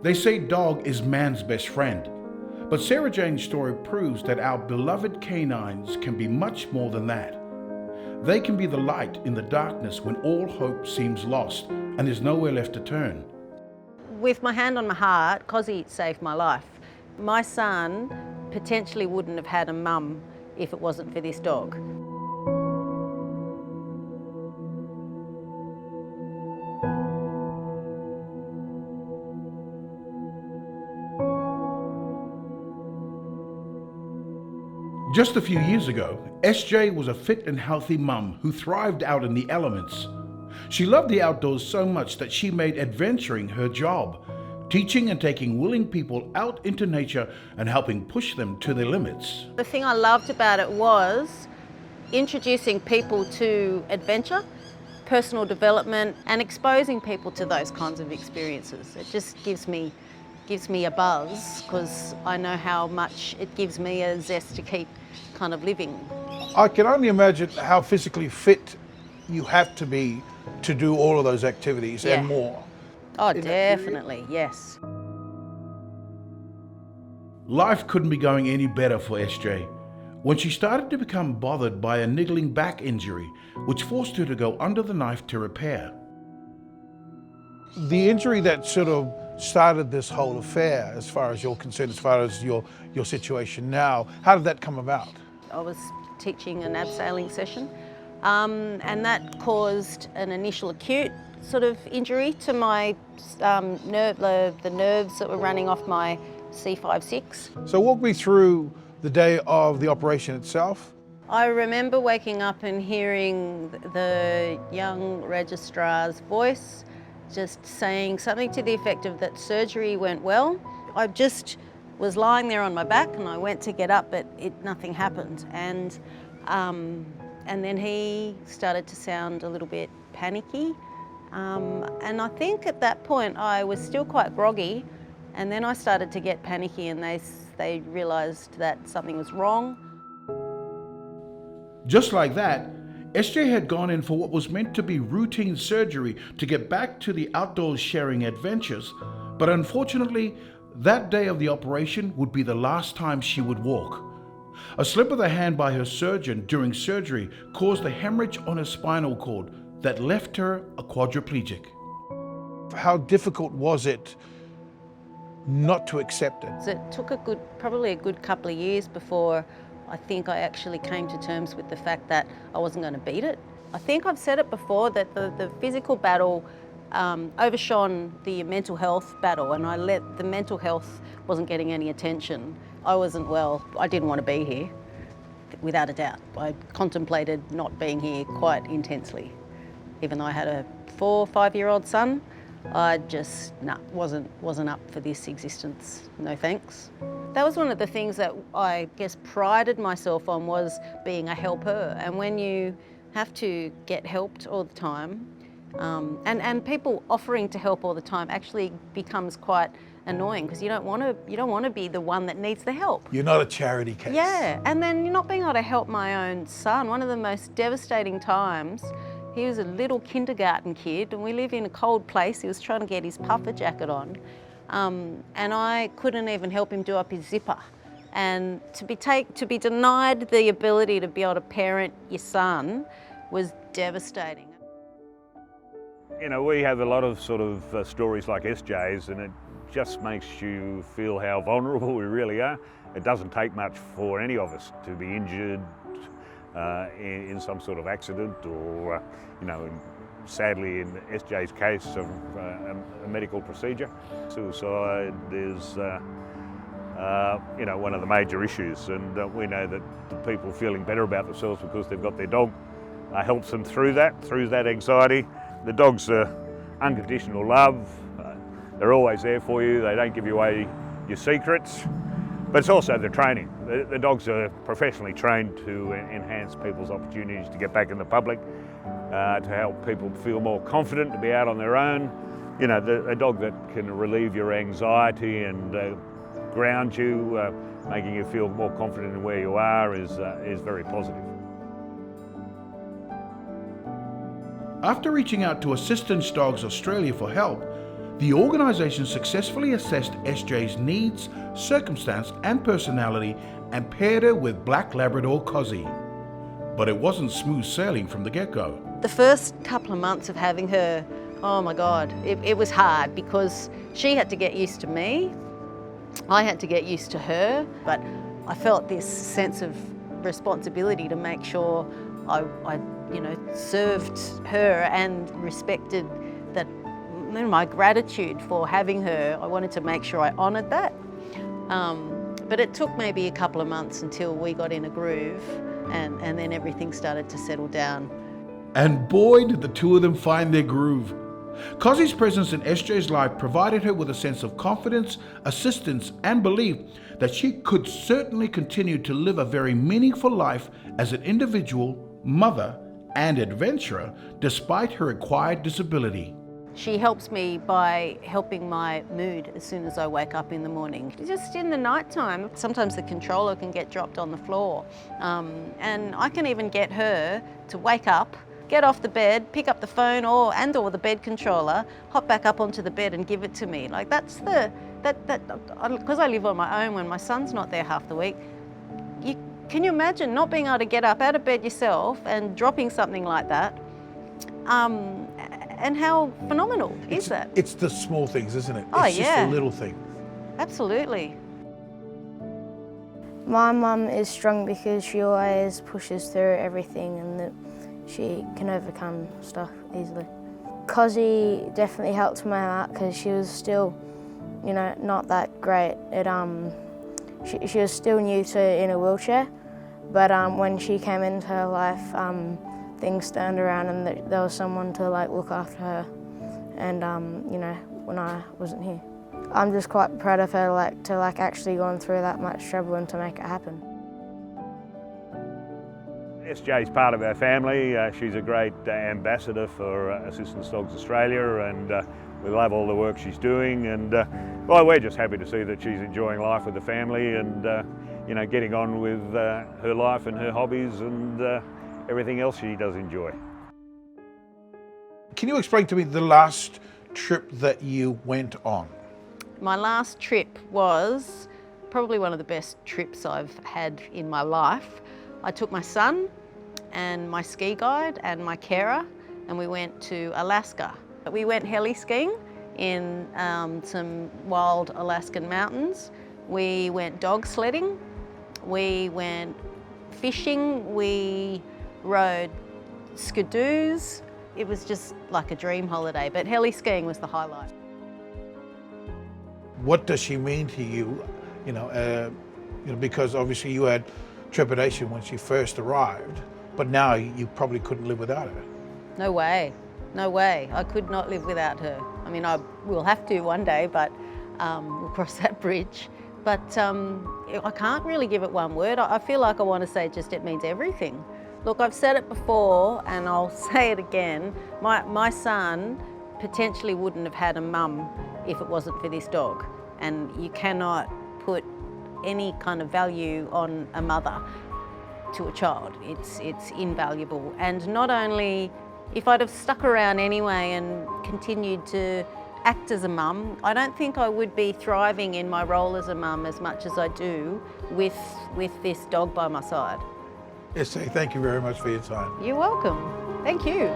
They say dog is man's best friend, but Sarah Jane's story proves that our beloved canines can be much more than that. They can be the light in the darkness when all hope seems lost and there's nowhere left to turn. With my hand on my heart, Cozzy saved my life. My son potentially wouldn't have had a mum if it wasn't for this dog. Just a few years ago, SJ was a fit and healthy mum who thrived out in the elements. She loved the outdoors so much that she made adventuring her job, teaching and taking willing people out into nature and helping push them to their limits. The thing I loved about it was introducing people to adventure, personal development, and exposing people to those kinds of experiences. It just gives me a buzz because I know how much it gives me a zest to keep kind of living. I can only imagine how physically fit you have to be to do all of those activities and more. Oh, definitely, yes. Life couldn't be going any better for SJ when she started to become bothered by a niggling back injury, which forced her to go under the knife to repair. The injury that sort of started this whole affair, as far as you're concerned, as far as your situation now, how did that come about? I was teaching an abseiling session and that caused an initial acute sort of injury to my the nerves that were running off my C5-6. So walk me through the day of the operation itself. I remember waking up and hearing the young registrar's voice just saying something to the effect of that surgery went well. I just was lying there on my back and I went to get up, but nothing happened. And then he started to sound a little bit panicky. And I think at that point I was still quite groggy, and then I started to get panicky and they realised that something was wrong. Just like that, SJ had gone in for what was meant to be routine surgery to get back to the outdoors sharing adventures, but unfortunately, that day of the operation would be the last time she would walk. A slip of the hand by her surgeon during surgery caused a hemorrhage on her spinal cord that left her a quadriplegic. How difficult was it not to accept it? So it took probably a good couple of years before I think I actually came to terms with the fact that I wasn't going to beat it. I think I've said it before that the physical battle overshone the mental health battle, and the mental health wasn't getting any attention. I wasn't well. I didn't want to be here, without a doubt. I contemplated not being here quite intensely. Even though I had a 4 or 5-year-old son, I just wasn't up for this existence. No thanks. That was one of the things that I guess prided myself on, was being a helper. And when you have to get helped all the time, and people offering to help all the time actually becomes quite annoying, because you don't want to be the one that needs the help. You're not a charity case. Yeah, and then you're not being able to help my own son. One of the most devastating times, he was a little kindergarten kid and we live in a cold place. He was trying to get his puffer jacket on, and I couldn't even help him do up his zipper. And to be denied the ability to be able to parent your son was devastating. You know, we have a lot of sort of stories like SJ's, and it just makes you feel how vulnerable we really are. It doesn't take much for any of us to be injured in some sort of accident, or, you know, sadly in SJ's case, of a medical procedure. Suicide is, you know, one of the major issues, and we know that the people feeling better about themselves because they've got their dog helps them through that anxiety. The dogs are unconditional love. They're always there for you. They don't give you away your secrets. But it's also the training. The dogs are professionally trained to enhance people's opportunities to get back in the public, to help people feel more confident to be out on their own. You know, a dog that can relieve your anxiety and ground you, making you feel more confident in where you are, is very positive. After reaching out to Assistance Dogs Australia for help, The organisation successfully assessed SJ's needs, circumstance and personality and paired her with Black Labrador Cozzy. But it wasn't smooth sailing from the get-go. The first couple of months of having her, oh my God, it was hard because she had to get used to me, I had to get used to her, but I felt this sense of responsibility to make sure I served her and respected that, my gratitude for having her. I wanted to make sure I honoured that. But it took maybe a couple of months until we got in a groove and then everything started to settle down. And boy, did the two of them find their groove. Cozzy's presence in SJ's life provided her with a sense of confidence, assistance, and belief that she could certainly continue to live a very meaningful life as an individual, mother, and adventurer, despite her acquired disability. She helps me by helping my mood as soon as I wake up in the morning. Just in the night time, sometimes the controller can get dropped on the floor. And I can even get her to wake up, get off the bed, pick up the phone or the bed controller, hop back up onto the bed and give it to me. Like that's because I live on my own when my son's not there half the week. Can you imagine not being able to get up out of bed yourself and dropping something like that? And how phenomenal is that? It's the small things, isn't it? Oh, it's just yeah. the little things. Absolutely. My mum is strong because she always pushes through everything and that she can overcome stuff easily. Cozzy definitely helped me out because she was still, not that great. She was still new to in a wheelchair, but when she came into her life, things turned around and there was someone to look after her and when I wasn't here. I'm just quite proud of her to actually gone through that much trouble and to make it happen. SJ's part of our family. She's a great ambassador for Assistance Dogs Australia and we love all the work she's doing and we're just happy to see that she's enjoying life with the family and getting on with her life and her hobbies and everything else she does enjoy. Can you explain to me the last trip that you went on? My last trip was probably one of the best trips I've had in my life. I took my son and my ski guide and my carer and we went to Alaska. We went heli skiing in some wild Alaskan mountains. We went dog sledding. We went fishing. We rode skidoos. It was just like a dream holiday, but heli skiing was the highlight. What does she mean to you? Because obviously you had trepidation when she first arrived, but now you probably couldn't live without her. No way, no way. I could not live without her. I mean, I will have to one day, but we'll cross that bridge. But I can't really give it one word. I feel like I want to say just it means everything. Look, I've said it before and I'll say it again. My son potentially wouldn't have had a mum if it wasn't for this dog. And you cannot put any kind of value on a mother to a child. It's invaluable. And not only, if I'd have stuck around anyway and continued to act as a mum, I don't think I would be thriving in my role as a mum as much as I do with this dog by my side. Yes, thank you very much for your time. You're welcome. Thank you.